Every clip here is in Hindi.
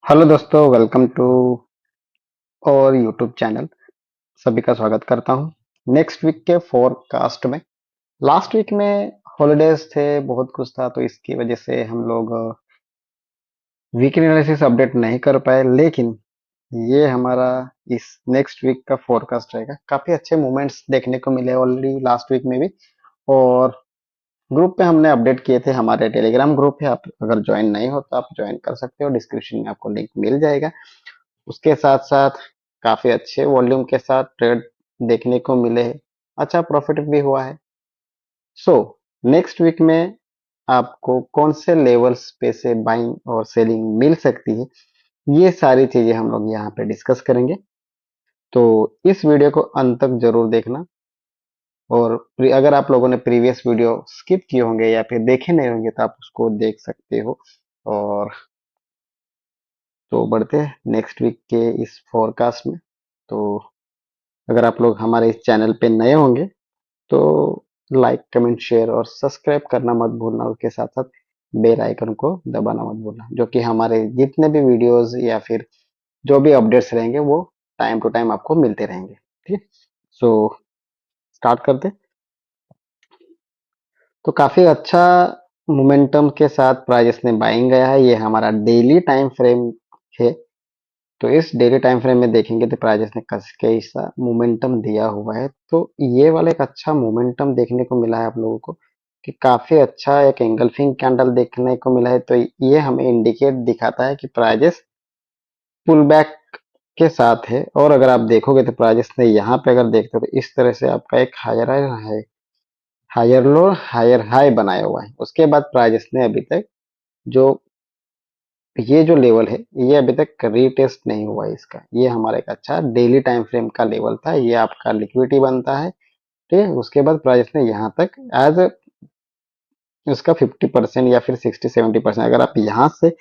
हेलो दोस्तों, वेलकम टू और यूट्यूब चैनल। सभी का स्वागत करता हूं नेक्स्ट वीक के फोरकास्ट में। लास्ट वीक में हॉलीडेज थे, बहुत कुछ था, तो इसकी वजह से हम लोग वीकली एनालिसिस अपडेट नहीं कर पाए। लेकिन ये हमारा इस नेक्स्ट वीक का फोरकास्ट रहेगा। काफी अच्छे मूवमेंट्स देखने को मिले ऑलरेडी लास्ट वीक में भी। और ग्रुप पे हमने अपडेट किए थे, हमारे टेलीग्राम ग्रुप है, आप अगर ज्वाइन नहीं हो तो आप ज्वाइन कर सकते हो, डिस्क्रिप्शन में आपको लिंक मिल जाएगा। उसके साथ साथ काफी अच्छे वॉल्यूम के साथ ट्रेड देखने को मिले हैं। अच्छा प्रॉफिट भी हुआ है। सो नेक्स्ट वीक में आपको कौन से लेवल्स पे से बाइंग और सेलिंग मिल सकती है, ये सारी चीजें हम लोग यहाँ पे डिस्कस करेंगे। तो इस वीडियो को अंत तक जरूर देखना। और अगर आप लोगों ने प्रीवियस वीडियो स्किप किए होंगे या फिर देखे नहीं होंगे तो आप उसको देख सकते हो। और तो बढ़ते हैं नेक्स्ट वीक के इस फोरकास्ट में। तो अगर आप लोग हमारे इस चैनल पे नए होंगे तो लाइक कमेंट शेयर और सब्सक्राइब करना मत भूलना। उसके साथ साथ बेल आइकन को दबाना मत भूलना, जो कि हमारे जितने भी वीडियोस या फिर जो भी अपडेट्स रहेंगे वो टाइम टू टाइम आपको मिलते रहेंगे। ठीक है, सो स्टार्ट करते। तो काफी अच्छा मोमेंटम के साथ प्राइस ने बाइंग गया है। ये हमारा डेली टाइम फ्रेम है। तो इस डेली टाइम फ्रेम में देखेंगे तो प्राइजेस ने कस के ऐसा मोमेंटम दिया हुआ है। तो ये वाला एक अच्छा मोमेंटम देखने को मिला है आप लोगों को, कि काफी अच्छा एक एंगल्फिंग कैंडल देखने को मिला है। तो ये हमें इंडिकेट दिखाता है कि प्राइजेस पुल बैक के साथ है। और अगर आप देखोगे तो प्राइजेस ने यहाँ पे अगर देखते हो तो इस तरह से आपका एक हायर है, हायर लो हायर हाई बनाया हुआ है। उसके बाद प्राइजेस ने अभी तक जो ये जो लेवल है ये अभी तक रीटेस्ट नहीं हुआ है इसका। ये हमारा एक अच्छा डेली टाइम फ्रेम का लेवल था। ये आपका लिक्विडिटी बनता है। ठीक है, उसके बाद प्राइस ने यहाँ तक एज उसका 50% या फिर 60-70%, अगर आप यहाँ से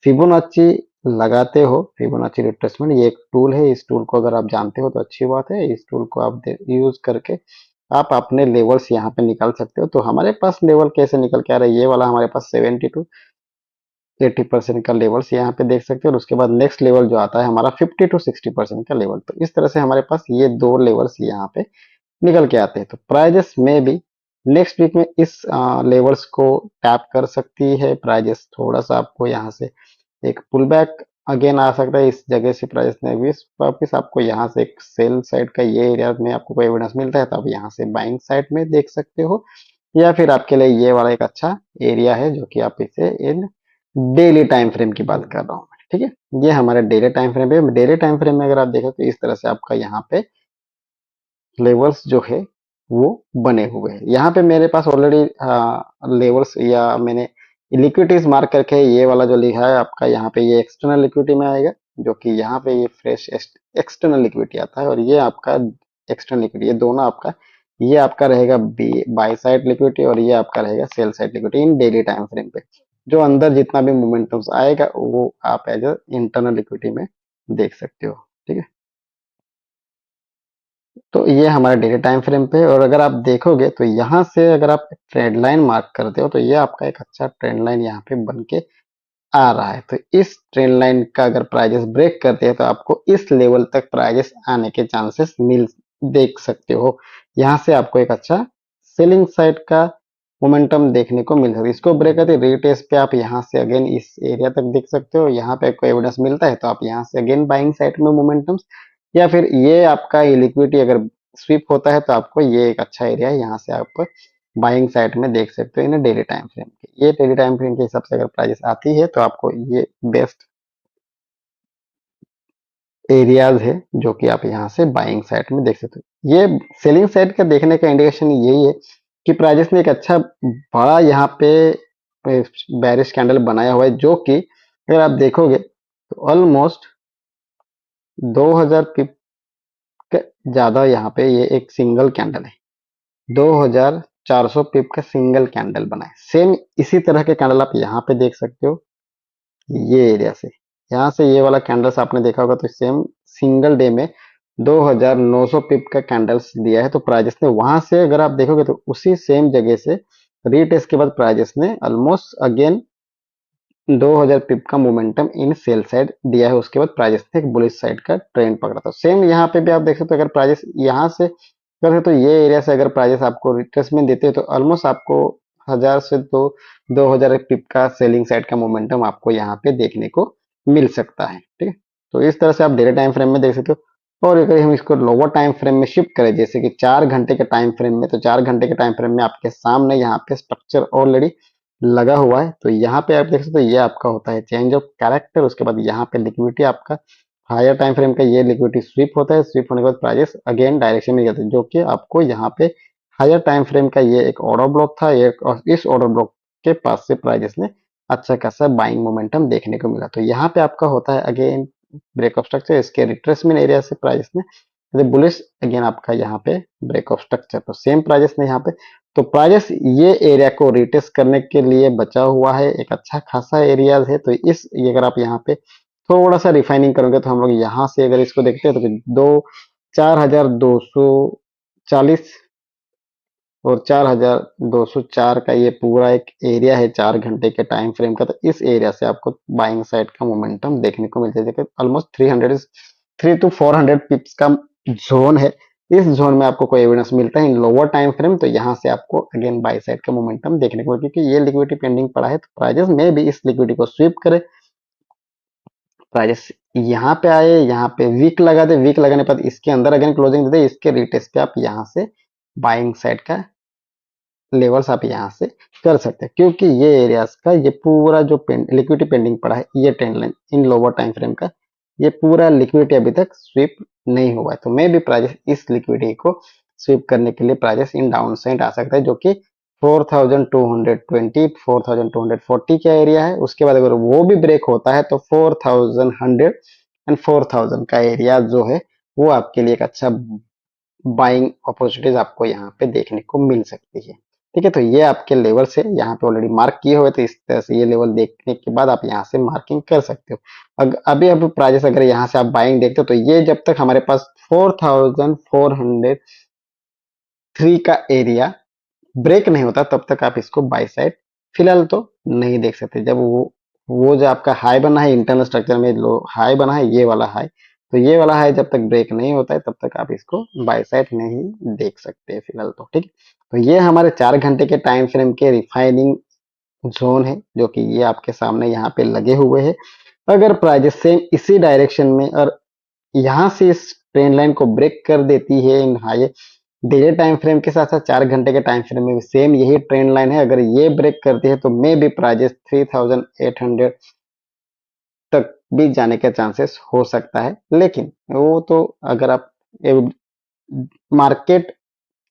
फिबोनाची लगाते हो, फिबोनाची रिट्रेसमेंट ये एक टूल है। इस टूल को अगर आप जानते हो तो अच्छी बात है। इस टूल को आप यूज करके आप अपने लेवल्स यहाँ पे निकाल सकते हो। तो हमारे पास लेवल कैसे निकल के आ रहा है, ये वाला हमारे पास 70 to 80% का लेवल्स यहाँ पे देख सकते हो। और उसके बाद नेक्स्ट लेवल जो आता है हमारा 50 to 60% का लेवल। तो इस तरह से हमारे पास ये दो लेवल्स यहाँ पे निकल के आते हैं। तो प्राइजेस में भी नेक्स्ट वीक में इस लेवल्स को टैप कर सकती है। प्राइजेस थोड़ा सा आपको यहाँ से एक पुल बैक अगेन आ सकता है। इस जगह से प्राइस ने भी वापिस आपको यहाँ से एक सेल साइड का ये एरिया में आपको कोई एविडेंस मिलता है तो आप यहाँ से बाइंग साइड में देख सकते हो। या फिर आपके लिए ये वाला एक अच्छा एरिया है, जो कि आप इसे इन डेली टाइम फ्रेम की बात कर रहा हूँ मैं। ठीक है, ये हमारा डेली टाइम फ्रेम है। डेली टाइम फ्रेम में अगर आप देखो तो इस तरह से आपका यहाँ पे लेवल्स जो है वो बने हुए हैं। यहाँ पे मेरे पास ऑलरेडी लेवल्स या मैंने लिक्विडिटीज मार्क करके ये वाला जो लिखा है आपका, यहाँ पे ये एक्सटर्नल लिक्विडिटी में आएगा, जो कि यहाँ पे ये फ्रेश एक्सटर्नल लिक्विडिटी आता है। और ये आपका एक्सटर्नल लिक्विडिटी, ये दोनों आपका, ये आपका रहेगा बाई साइड लिक्विडिटी और ये आपका रहेगा सेल साइड लिक्विडिटी इन डेली टाइम फ्रेम पे। जो अंदर जितना भी मोमेंटम्स आएगा वो आप एज इंटरनल लिक्विडिटी में देख सकते हो। ठीक है, तो ये हमारे डेली टाइम फ्रेम पे। और अगर आप देखोगे तो यहाँ से अगर आप ट्रेंड लाइन मार्क करते हो तो ये आपका एक अच्छा ट्रेंड लाइन यहाँ पे बन के आ रहा है। तो इस ट्रेंड लाइन का अगर प्राइजेस ब्रेक करते हैं तो आपको इस लेवल तक प्राइजेस आने के चांसेस मिल देख सकते हो। यहाँ से आपको एक अच्छा सेलिंग साइड का मोमेंटम देखने को मिल सकता है। इसको ब्रेक करते रीटेस्ट पे आप यहाँ से अगेन इस एरिया तक देख सकते हो। यहाँ पे कोई एविडेंस मिलता है तो आप यहाँ से अगेन बाइंग साइड में मोमेंटम, या फिर ये आपका लिक्विडिटी अगर स्विप होता है तो आपको ये एक अच्छा एरिया है, यहाँ से आप बाइंग साइड में देख सकते हो इन डेली टाइम फ्रेम के। ये डेली टाइम फ्रेम के हिसाब से अगर प्राइस आती है तो आपको ये बेस्ट एरियाज है, जो कि आप यहाँ से बाइंग साइड में देख सकते हो। ये सेलिंग साइड का देखने का इंडिकेशन यही है कि प्राइजेस ने एक अच्छा बड़ा यहाँ पे बैरिश कैंडल बनाया हुआ है, जो कि अगर आप देखोगे तो ऑलमोस्ट 2000 पिप के ज्यादा यहाँ पे ये एक सिंगल कैंडल है। 2400 पिप का सिंगल कैंडल बना है। सेम इसी तरह के कैंडल आप यहाँ पे देख सकते हो। ये एरिया से यहाँ से ये वाला कैंडल्स आपने देखा होगा तो सेम सिंगल डे में 2900 पिप का कैंडल्स दिया है। तो प्राइजेस ने वहां से अगर आप देखोगे तो उसी सेम जगह से रीटेस्ट के बाद प्राइजेस ने ऑलमोस्ट अगेन 2000 पिप का मोमेंटम इन सेल साइड दिया है। उसके बाद प्राइजेस ने एक बुलिश साइड का ट्रेंड पकड़ा था। सेम यहाँ पे भी आप देख सकते हो, अगर प्राइजेस यहाँ से करते तो ये एरिया से अगर प्राइजेस आपको रिट्रेसमेंट देते हैं तो ऑलमोस्ट आपको 1000 से तो 2000 पिप का सेलिंग साइड का मोमेंटम आपको यहाँ पे देखने को मिल सकता है। ठीक है, तो इस तरह से आप डेली टाइम फ्रेम में देख सकते हो। और अगर हम इसको लोअर टाइम फ्रेम में शिफ्ट करें, जैसे कि 4 घंटे के टाइम फ्रेम में, तो 4 घंटे के टाइम फ्रेम में आपके सामने यहाँ पे स्ट्रक्चर ऑलरेडी लगा हुआ है। तो यहाँ पे आप देख सकते हो, ये आपका होता है चेंज ऑफ कैरेक्टर। उसके बाद यहाँ पे लिक्विडिटी आपका हायर टाइम फ्रेम का ये लिक्विडिटी स्वीप होता है। स्वीप होने के बाद प्राइजेस अगेन डायरेक्शन में जाते हैं, जो कि आपको यहाँ पे हायर टाइम फ्रेम का ये एक ऑर्डर ब्लॉक था, और इस ऑर्डर ब्लॉक के पास से प्राइजेस ने अच्छा खासा बाइंग मोमेंटम देखने को मिला। तो यहाँ पे आपका होता है अगेन ब्रेक ऑफ स्ट्रक्चर। इसके रिट्रेसमेंट एरिया से प्राइजेस ने बुलिश, अगेन आपका यहाँ पे ब्रेक ऑफ स्ट्रक्चर। तो सेम प्राइजेस ने यहाँ पे, तो प्राइजेस ये एरिया को रिटेस्ट करने के लिए बचा हुआ है, एक अच्छा खासा एरिया है। तो इस ये अगर आप यहाँ पे थोड़ा सा रिफाइनिंग करोगे तो हम लोग यहाँ से अगर इसको देखते हैं तो दो 4240 और 4204 का ये पूरा एक एरिया है 4 घंटे के टाइम फ्रेम का। तो इस एरिया से आपको बाइंग साइड का मोमेंटम देखने को मिल जाएगा। ऑलमोस्ट 3 to 400 पिप्स का जोन है। इस जोन में आपको कोई एविडेंस मिलता है इन लोअर टाइम फ्रेम, तो यहाँ से आपको अगेन बाई साइड का मोमेंटम देखने को मिलता है, क्योंकि ये लिक्विडिटी पेंडिंग पड़ा है। तो प्राइजेस में भी इस लिक्विडिटी को स्वीप करे, प्राइजेस यहाँ पे आए, यहाँ पे वीक लगा दे, वीक लगाने पर इसके अंदर अगेन क्लोजिंग दे दे, इसके रिटेस्ट पे आप यहाँ से बाइंग साइड का लेवल्स आप यहाँ से कर सकते हैं, क्योंकि ये एरियाज का ये पूरा जो लिक्विडिटी पेंडिंग पड़ा है, ये trend line in lower time frame का, ये पूरा लिक्विडिटी अभी तक स्वीप नहीं हुआ है। तो मे भी प्राइजेस इस लिक्विडिटी को स्वीप करने के लिए प्राइजेस इन डाउन साइड आ सकता है, जो कि 4220 4240 का एरिया है। उसके बाद अगर वो भी ब्रेक होता है तो 4100 एंड 4000 का एरिया जो है वो आपके लिए एक अच्छा बाइंग अपॉर्चुनिटीज आपको यहाँ पे देखने को मिल सकती है। ठीक है, तो ये आपके लेवल से यहाँ पे ऑलरेडी मार्क किए हुए, तो इस तरह से ये लेवल देखने के बाद आप यहाँ से मार्किंग कर सकते हो। अभी अब प्राइजेस अगर यहाँ से आप बाइंग देखते हो तो ये जब तक हमारे पास 4403 का एरिया ब्रेक नहीं होता तब तक आप इसको बाई साइड फिलहाल तो नहीं देख सकते। जब वो जो आपका हाई बना है इंटरनल स्ट्रक्चर में, लो हाई बना है ये वाला हाई, तो ये वाला हाई जब तक ब्रेक नहीं होता है तब तक आप इसको बाई साइड नहीं देख सकते फिलहाल तो। ठीक, तो ये हमारे 4 घंटे के टाइम फ्रेम के रिफाइनिंग जोन है, जो कि ये आपके सामने यहाँ पे लगे हुए हैं। अगर प्राइजेस सेम इसी डायरेक्शन में और यहाँ से इस ट्रेंड लाइन को ब्रेक कर देती है इन हाई डेली टाइम फ्रेम के साथ साथ 4 घंटे के टाइम फ्रेम में भी सेम यही ट्रेंड लाइन है, अगर ये ब्रेक करती है तो मे भी प्राइजेस 3800 तक भी जाने के चांसेस हो सकता है। लेकिन वो तो अगर आप मार्केट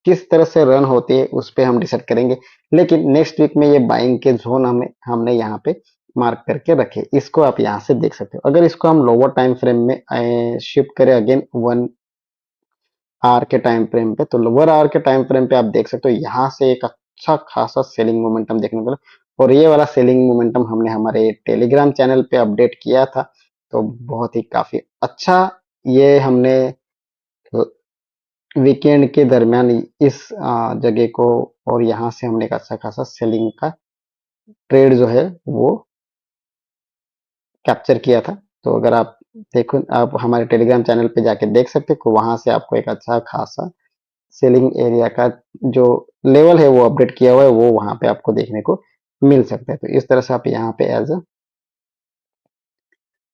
किस तरह से रन होती है उस पे हम डिसाइड करेंगे। लेकिन नेक्स्ट वीक में ये बाइंग के जोन हमने यहाँ पे मार्क करके रखे, इसको आप यहाँ से देख सकते हो। अगर इसको हम लोअर टाइम फ्रेम में शिफ्ट करें अगेन 1 आवर के टाइम फ्रेम पे, तो लोअर आवर के टाइम फ्रेम पे आप देख सकते हो यहाँ से एक अच्छा खासा सेलिंग मोमेंटम देखने को मिला। और ये वाला सेलिंग मोमेंटम हमने हमारे टेलीग्राम चैनल पे अपडेट किया था, तो बहुत ही काफी अच्छा ये हमने वीकेंड के दरमियान इस जगह को, और यहाँ से हमने एक अच्छा खासा सेलिंग का ट्रेड जो है वो कैप्चर किया था। तो अगर आप देखो, आप हमारे टेलीग्राम चैनल पे जाके देख सकते हो, वहां से आपको एक अच्छा खासा सेलिंग एरिया का जो लेवल है वो अपडेट किया हुआ है, वो वहां पे आपको देखने को मिल सकता है। तो इस तरह से आप यहाँ पे एज अ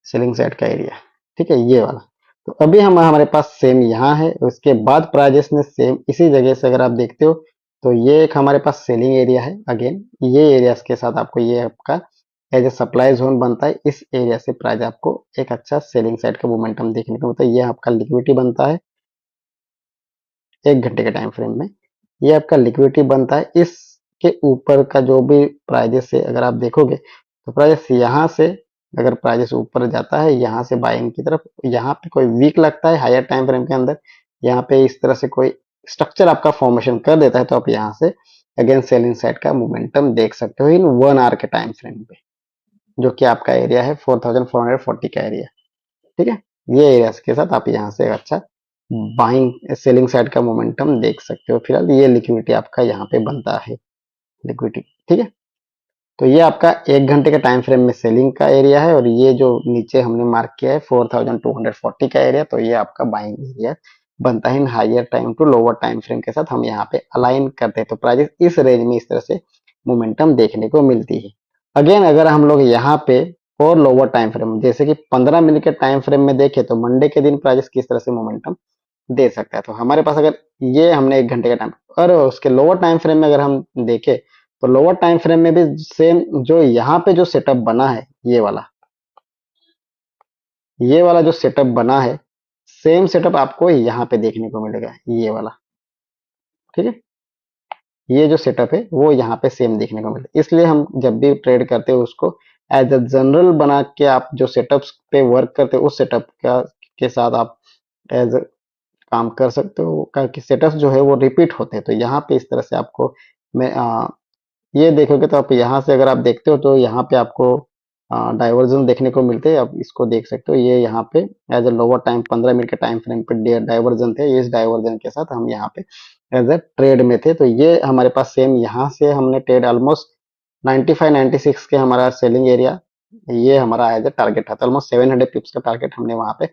सेलिंग साइड का एरिया, ठीक है, ये वाला। तो अभी हम हमारे पास सेम यहाँ है। उसके बाद प्राइजेस ने सेम इसी जगह से अगर आप देखते हो तो ये एक हमारे पास सेलिंग एरिया है। अगेन ये एरिया के साथ आपको ये आपका एज ए सप्लाई जोन बनता है। इस एरिया से प्राइस आपको एक अच्छा सेलिंग साइड का मोमेंटम देखने को मिलता है। ये आपका लिक्विडिटी बनता है 1 घंटे के टाइम फ्रेम में, ये आपका लिक्विडिटी बनता है। इसके ऊपर का जो भी प्राइजेस है अगर आप देखोगे तो प्राइजेस यहाँ से अगर प्राइजेस ऊपर जाता है यहाँ से बाइंग की तरफ, यहाँ पे कोई वीक लगता है हायर टाइम फ्रेम के अंदर, यहाँ पे इस तरह से कोई स्ट्रक्चर आपका फॉर्मेशन कर देता है, तो आप यहाँ से अगेन सेलिंग साइड का मोमेंटम देख सकते हो इन 1 आवर के टाइम फ्रेम पे, जो कि आपका एरिया है 4440 का एरिया। ठीक है, ये एरिया के साथ आप यहाँ से अच्छा बाइंग सेलिंग साइड का मोमेंटम देख सकते हो। फिलहाल ये लिक्विडिटी आपका यहाँ पे बनता है लिक्विडिटी। ठीक है, तो ये आपका 1 घंटे के टाइम फ्रेम में सेलिंग का एरिया है और ये जो नीचे हमने मार्क किया है 4240 का एरिया, तो ये आपका बाइंग एरिया बनता है in higher time to lower time frame के साथ हम यहाँ पे अलाइन करते हैं, तो प्राइजेस इस रेंज में इस तरह से मोमेंटम देखने को मिलती है। अगेन अगर हम लोग यहाँ पे और लोअर टाइम फ्रेम जैसे कि 15 मिनट के टाइम फ्रेम में देखें तो मंडे के दिन प्राइजेस किस तरह से मोमेंटम दे सकता है। तो हमारे पास अगर ये हमने 1 घंटे का टाइम और उसके लोअर टाइम फ्रेम में अगर हम देखें तो लोअर टाइम फ्रेम में भी सेम जो यहाँ पे जो सेटअप बना है ये वाला जो सेटअप बना है सेम सेटअप आपको यहाँ पे देखने को मिलेगा ये वाला। ठीक है, ये जो सेटअप है वो यहाँ पे सेम देखने को मिलता है, इसलिए हम जब भी ट्रेड करते हैं उसको एज अ जनरल बना के आप जो सेटअप्स पे वर्क करते हो उस सेटअप का के साथ आप एज काम कर सकते हो कि सेटअप्स जो है वो रिपीट होते हैं। तो यहाँ पे इस तरह से आपको मैं ये देखोगे तो आप यहाँ से अगर आप देखते हो तो यहाँ पे आपको डाइवर्जन देखने को मिलते हैं, आप इसको देख सकते हो। ये यहाँ पे as a lower time 15 minute के टाइम फ्रेम पे डाइवर्जन थे, इस डाइवर्जन के साथ हम यहाँ पे एज अ ट्रेड में थे। तो ये हमारे पास सेम यहाँ से हमने ट्रेड ऑलमोस्ट 95 96 के हमारा सेलिंग एरिया ये हमारा एज अ टारगेट था, तो ऑलमोस्ट 700 पिप्स का टारगेट हमने वहां पे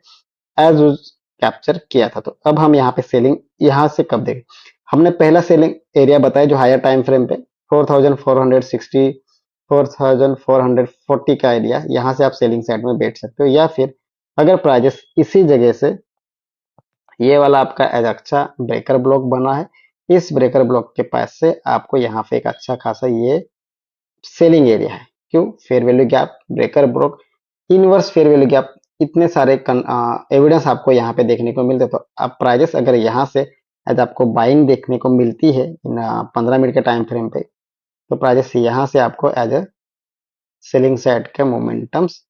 एज यूज कैप्चर किया था। तो अब हम यहाँ पे सेलिंग यहाँ से कब देखें, हमने पहला सेलिंग एरिया बताया जो हायर टाइम फ्रेम पे 4460 4440 का एरिया, यहाँ से आप सेलिंग साइड में बैठ सकते हो। या फिर अगर प्राइजेस इसी जगह से ये वाला आपका एज अच्छा ब्रेकर ब्लॉक बना है, इस ब्रेकर ब्लॉक के पास से आपको यहाँ पे एक अच्छा खासा ये सेलिंग एरिया है। क्यों? Fair value gap, breaker block, inverse fair value gap, इतने सारे एविडेंस आपको यहाँ पे देखने को मिलते हैं। तो अब प्राइजेस अगर यहाँ से एज आपको बाइंग देखने को मिलती है इन 15 मिनट के टाइम फ्रेम पे, तो प्राइजेस यहाँ से आपको एज अ सेलिंग साइड के मोमेंटम्स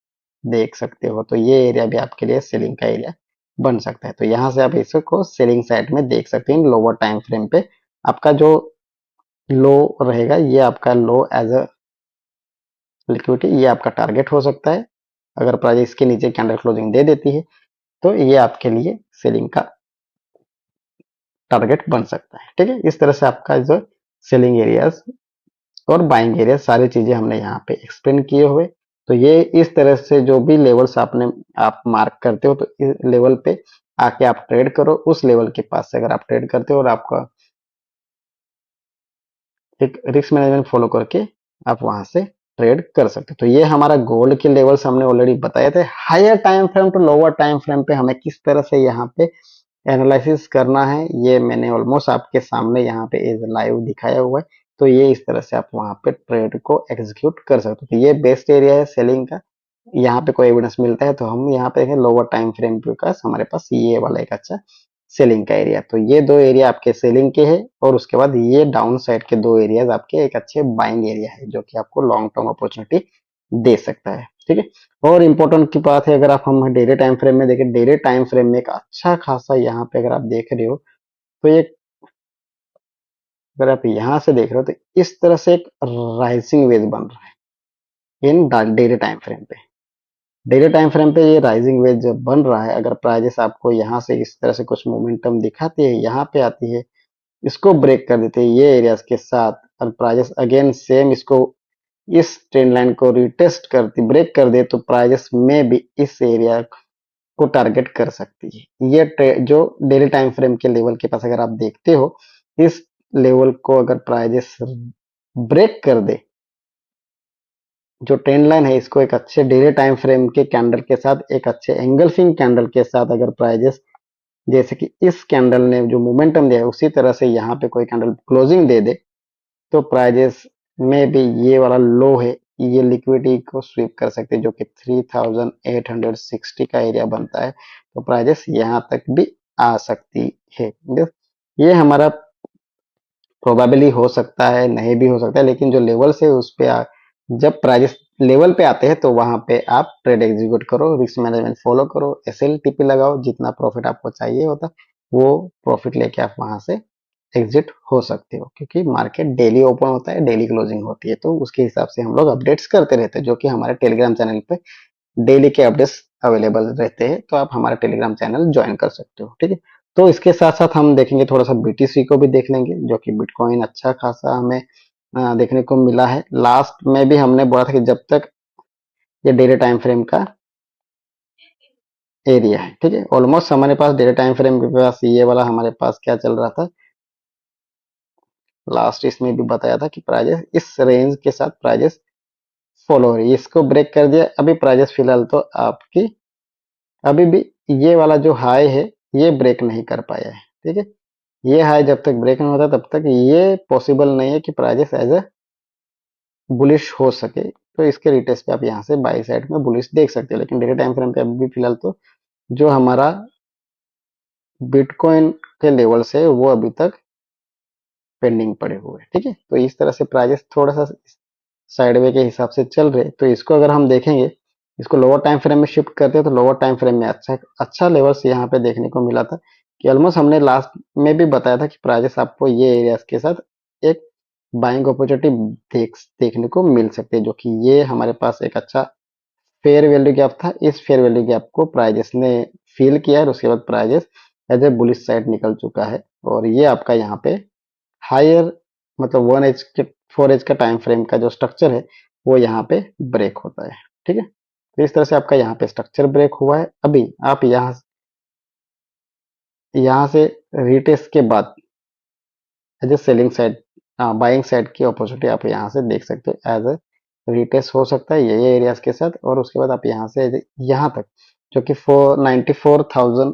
देख सकते हो। तो ये एरिया भी आपके लिए सेलिंग का एरिया बन सकता है। तो यहाँ से आप इसको सेलिंग साइड में देख सकते हैं लोअर टाइम फ्रेम पे। आपका जो लो रहेगा ये आपका लो एज अ लिक्विडिटी, ये आपका टारगेट हो सकता है। अगर प्राइस इसके नीचे कैंडल क्लोजिंग दे देती है तो ये आपके लिए सेलिंग का टारगेट बन सकता है। ठीक है, इस तरह से आपका जो सेलिंग एरियाज और बाइंग एरिया सारी चीजें हमने यहाँ पे एक्सप्लेन किए हुए। तो ये इस तरह से जो भी लेवल्स आप मार्क करते हो तो इस लेवल पे आके आप ट्रेड करो, उस लेवल के पास से अगर आप ट्रेड करते हो और आपका एक रिस्क मैनेजमेंट फॉलो करके आप वहां से ट्रेड कर सकते हो। तो ये हमारा गोल्ड के लेवल्स हमने ऑलरेडी बताए थे। Higher time frame to lower time frame पे हमें किस तरह से यहाँ पे एनालिसिस करना है ये मैंने ऑलमोस्ट आपके सामने यहाँ पे एज लाइव दिखाया हुआ है। तो ये इस तरह से आप वहां पे ट्रेड को एग्जीक्यूट कर सकते हो। तो ये बेस्ट एरिया है सेलिंग का, यहाँ पे कोई एविडेंस मिलता है तो हम यहाँ पे देखें लोअर टाइम फ्रेम पे का हमारे पास ये वाला एक अच्छा सेलिंग का एरिया। तो ये दो एरिया आपके सेलिंग के हैं और उसके बाद ये डाउन साइड के दो एरियाज आपके एक अच्छे बाइंग एरिया है जो कि आपको लॉन्ग टर्म अपॉर्चुनिटी दे सकता है। ठीक है, और इम्पोर्टेंट की बात है अगर आप हम डेली टाइम फ्रेम में देखें, डेली टाइम फ्रेम में एक अच्छा खासा यहाँ पे अगर आप देख रहे हो तो ये अगर आप यहाँ से देख रहे हो तो इस तरह से एक राइजिंग वेज बन रहा है इन डेली टाइम फ्रेम पे। डेली टाइम फ्रेम पे ये राइजिंग वेज जब बन रहा है, अगर प्राइजेस आपको यहाँ से इस तरह से कुछ मोमेंटम दिखाती है, यहाँ पे आती है, इसको ब्रेक कर देते हैं ये एरियाज के साथ और प्राइजेस अगेन सेम इसको इस ट्रेंड लाइन को रिटेस्ट करती ब्रेक कर दे तो प्राइजेस में भी इस एरिया को टारगेट कर सकती है। ये जो डेली टाइम फ्रेम के लेवल के पास अगर आप देखते हो इस लेवल को अगर प्राइजेस ब्रेक कर दे, जो ट्रेंड लाइन है इसको एक अच्छे डेली टाइम फ्रेम के कैंडल के साथ एक अच्छे एंगल्फिंग कैंडल के साथ अगर प्राइजेस जैसे कि इस कैंडल ने जो मोमेंटम दिया है उसी तरह से यहाँ पे कोई कैंडल क्लोजिंग दे दे तो प्राइजेस में भी ये वाला लो है ये लिक्विडिटी को स्वीप कर सकते हैं जो कि 3860 का एरिया बनता है। तो प्राइजेस यहाँ तक भी आ सकती है। ये हमारा प्रोबेबली हो सकता है नहीं भी हो सकता है, लेकिन जो लेवल से उस पे जब प्राइजेस लेवल पे आते हैं तो वहां पे आप ट्रेड एग्जीक्यूट करो, रिस्क मैनेजमेंट फॉलो करो, एसएलटीपी लगाओ, जितना प्रॉफिट आपको चाहिए होता वो प्रॉफिट लेके आप वहां से एग्जिट हो सकते हो। क्योंकि मार्केट डेली ओपन होता है, डेली क्लोजिंग होती है, तो उसके हिसाब से हम लोग अपडेट्स करते रहते हैं जो कि हमारे टेलीग्राम चैनल पे डेली के अपडेट्स अवेलेबल रहते हैं। तो आप हमारा टेलीग्राम चैनल ज्वाइन कर सकते हो। ठीक है, तो इसके साथ साथ हम देखेंगे थोड़ा सा बीटीसी को भी देख लेंगे जो कि बिटकॉइन अच्छा खासा हमें देखने को मिला है। लास्ट में भी हमने बोला था कि जब तक ये डेली टाइम फ्रेम का एरिया है, ठीक है। ऑलमोस्ट हमारे पास डेली टाइम फ्रेम के पास ये वाला हमारे पास क्या चल रहा था, लास्ट इसमें भी बताया था कि प्राइजेस इस रेंज के साथ प्राइजेस फॉलो हो रही है। इसको ब्रेक कर दिया, अभी प्राइजेस फिलहाल तो आपकी अभी भी ये वाला जो हाई है ये ब्रेक नहीं कर पाया है, ठीक है। ये हाई जब तक ब्रेक नहीं होता तब तक ये पॉसिबल नहीं है कि प्राइजेस एज ए बुलिश हो सके। तो इसके रिटेस्ट पे आप यहाँ से बाई साइड में बुलिश देख सकते हो, लेकिन डेली टाइम फ्रेम पे अभी भी फिलहाल तो जो हमारा बिटकॉइन के लेवल से वो अभी तक पेंडिंग पड़े हुए हैं, ठीक है। तो इस तरह से प्राइजेस थोड़ा सा साइडवे के हिसाब से चल रहे। तो इसको अगर हम देखेंगे, इसको लोअर टाइम फ्रेम में शिफ्ट करते हैं तो लोअर टाइम फ्रेम में अच्छा अच्छा लेवल्स यहाँ पे देखने को मिला था कि ऑलमोस्ट हमने लास्ट में भी बताया था कि प्राइजेस आपको ये एरियाज के साथ एक बाइंग अपॉर्चुनिटी देखने को मिल सकती है, जो कि ये हमारे पास एक अच्छा फेयर वैल्यू गैप था। इस फेयर वैल्यू गैप को प्राइजेस ने फील किया है और उसके बाद prices as a bullish side निकल चुका है और ये आपका यहाँ पे हायर मतलब 1 एज के 4 एज का टाइम फ्रेम का जो स्ट्रक्चर है वो यहाँ पे ब्रेक होता है, ठीक है। तो इस तरह से आपका यहाँ पे स्ट्रक्चर ब्रेक हुआ है। अभी आप यहाँ से रिटेस्ट के बाद as a selling side buying side की अपॉर्चुनिटी आप यहाँ से देख सकते हो। एज ए रिटेस्ट हो सकता है ये एरियाज के साथ और उसके बाद आप यहाँ से यहाँ तक जो कि 94,000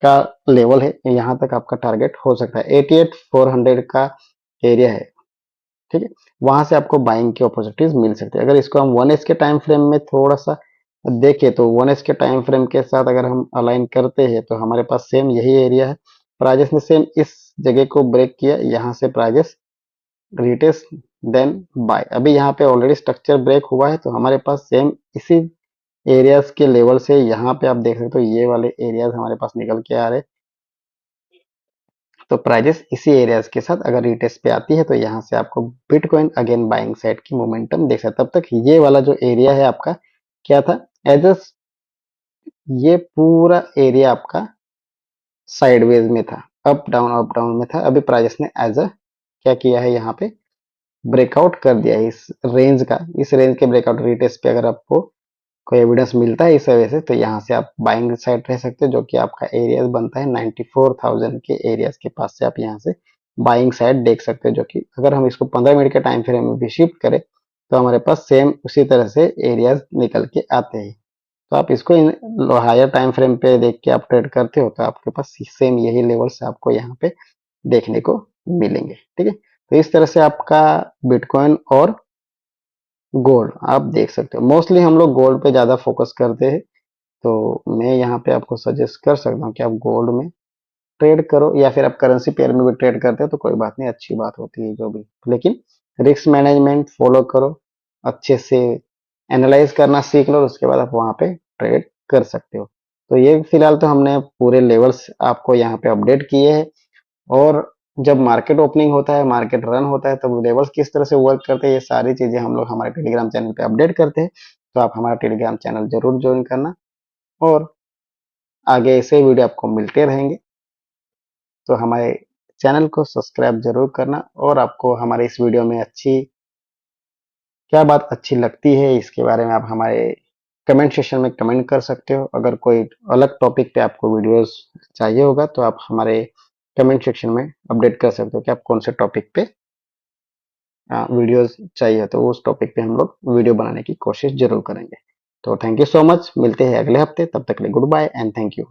का लेवल है, यहाँ तक आपका टारगेट हो सकता है। 88,400 का एरिया है, ठीक है। वहां से आपको बाइंग की अपॉर्चुनिटीज मिल सकती है। अगर इसको हम 1 एच के टाइम फ्रेम में थोड़ा सा देखें तो 1 एच के टाइम फ्रेम के साथ अगर हम अलाइन करते हैं तो हमारे पास सेम यही एरिया है। प्राइजेस ने सेम इस जगह को ब्रेक किया, यहाँ से प्राइजेस रिटेस्ट देन बाय। अभी यहाँ पे ऑलरेडी स्ट्रक्चर ब्रेक हुआ है तो हमारे पास सेम इसी एरियाज के लेवल से यहाँ पे आप देख सकते हो ये वाले एरियाज हमारे पास निकल के आ रहे। तो प्राइजेस इसी एरियाज के साथ अगर रिटेस्ट पे आती है तो यहाँ से आपको बिटकॉइन अगेन बाइंग साइड की मोमेंटम देख सकते। तब तक ये वाला जो एरिया है आपका क्या था, एज अ ये पूरा एरिया आपका साइडवेज में था, अप डाउन में था। अभी प्राइजेस ने एज अ क्या किया है, यहाँ पे ब्रेकआउट कर दिया है इस रेंज का। इस रेंज के ब्रेकआउट रिटेस्ट पे अगर आपको कोई एविडेंस मिलता है इस वजह से तो यहाँ से आप बाइंग साइड रह सकते हो, जो कि आपका एरियाज बनता है 94,000 के एरियाज के पास से आप यहाँ से बाइंग साइड देख सकते हो। जो कि अगर हम इसको 15 मिनट के टाइम फ्रेम में भी शिफ्ट करें तो हमारे पास सेम उसी तरह से एरियाज निकल के आते हैं। तो आप इसको हायर टाइम फ्रेम पे देख के आप ट्रेड करते हो तो आपके पास सेम यही लेवल्स आपको यहाँ पे देखने को मिलेंगे, ठीक है। तो इस तरह से आपका बिटकॉइन और गोल्ड आप देख सकते हो। मोस्टली हम लोग गोल्ड पे ज्यादा फोकस करते हैं तो मैं यहाँ पे आपको सजेस्ट कर सकता हूँ कि आप गोल्ड में ट्रेड करो या फिर आप करेंसी पेयर में भी ट्रेड करते हो तो कोई बात नहीं, अच्छी बात होती है जो भी। लेकिन रिस्क मैनेजमेंट फॉलो करो, अच्छे से एनालाइज करना सीख लो, उसके बाद आप वहाँ पे ट्रेड कर सकते हो। तो ये फिलहाल तो हमने पूरे लेवल्स आपको यहाँ पे अपडेट किए हैं और जब मार्केट ओपनिंग होता है, मार्केट रन होता है तब लेवल्स किस तरह से वर्क करते हैं ये सारी चीजें हम लोग हमारे टेलीग्राम चैनल पे अपडेट करते हैं। तो आप हमारा टेलीग्राम चैनल जरूर ज्वाइन करना और आगे ऐसे वीडियो आपको मिलते रहेंगे। तो हमारे चैनल को सब्सक्राइब जरूर करना और आपको हमारे इस वीडियो में क्या बात अच्छी लगती है इसके बारे में आप हमारे कमेंट सेक्शन में कमेंट कर सकते हो। अगर कोई अलग टॉपिक पे आपको वीडियोस चाहिए होगा तो आप हमारे कमेंट सेक्शन में अपडेट कर सकते हो कि आप कौन से टॉपिक पे वीडियोस चाहिए, तो उस टॉपिक पे हम लोग वीडियो बनाने की कोशिश जरूर करेंगे। तो थैंक यू सो मच, मिलते हैं अगले हफ्ते, तब तक के लिए goodbye and thank you.